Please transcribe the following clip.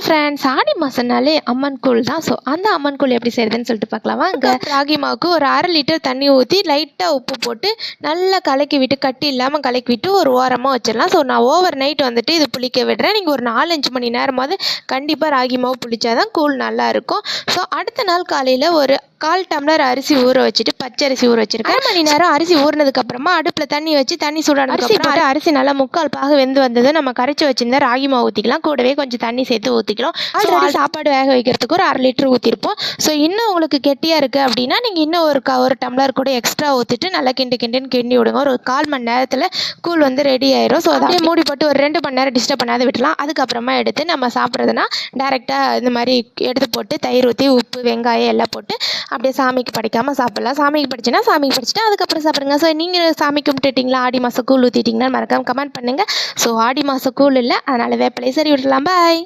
Friends, ஆடி மாதம்னாலே அம்மன் கூழ் தான். So அந்த அம்மன் கூழ் எப்படி செய்கிறதுன்னு சொல்லிட்டு பார்க்கலாம் வாங்க. ராகி மாவுக்கு ஒரு 1/2 லிட்டர் தண்ணி ஊற்றி லைட்டாக உப்பு போட்டு நல்லா கலக்கி விட்டு, கட்டி இல்லாமல் கலக்கி விட்டு ஒரு ஓரமாக வச்சிடலாம். ஸோ நான் ஓவர் நைட் வந்துட்டு இது புளிக்க விடுறேன். நீங்கள் ஒரு 4-5 மணி நேரமாவது கண்டிப்பாக ராகி மாவு புளிச்சாதான் கூழ் நல்லாயிருக்கும். ஸோ அடுத்த நாள் காலையில் ஒரு 1/4 டம்ளர் அரிசி ஊற வச்சுட்டு, பச்சரிசி ஊற வச்சுருக்கேன். 1/2 மணி நேரம் அரிசி ஊறினதுக்கப்புறமா அடுப்பில் தண்ணி வச்சு தண்ணி சூடானதுக்கப்புறம் அரிசி நல்லா 3/4 பாகு வெந்து வந்தது நம்ம கரைச்சி வச்சிருந்தா ராகி மாவு ஊற்றிக்கலாம். கூடவே கொஞ்சம் தண்ணி சேர்த்து ஊற்றிக்கலாம். ஆல்ரெடி சாப்பாடு வேக வைக்கிறதுக்கு ஒரு 1/2 லிட்டர் ஊற்றிருப்போம். ஸோ இன்னும் உங்களுக்கு கெட்டியாக இருக்குது அப்படின்னா நீங்கள் இன்னும் ஒரு டம்ளர் கூட எக்ஸ்ட்ரா ஊற்றிட்டு நல்லா கிண்டின்னு கிண்டி விடுங்க. ஒரு 1/4 மணி நேரத்தில் கூழ் வந்து ரெடி ஆயிரும். ஸோ அதை மூடி போட்டு ஒரு 2 மணி நேரம் டிஸ்டர்ப் பண்ணாத விட்டுலாம். அதுக்கப்புறமா எடுத்து நம்ம சாப்பிட்றதுனா டேரெக்டாக இந்த மாதிரி எடுத்து போட்டு தயிர் ஊற்றி உப்பு வெங்காயம் எல்லாம் போட்டு அப்படியே சாமிக்கு படைக்காமல் சாப்பிட்லாம். சாமிக்கு படிச்சுன்னா சாமிக்கு படிச்சுட்டு அதுக்கப்புறம் சாப்பிடுங்க. ஸோ நீங்கள் சாமி கும்பிட்டுட்டிங்களா, ஆடி மாதம் கூழ் ஊற்றிட்டிங்கன்னா மறக்காமல் கமெண்ட் பண்ணுங்கள். ஸோ ஆடி மாதம் கூழ் இல்லை, அதனால் வேப்பிலையை சரி விடலாம். பாய்.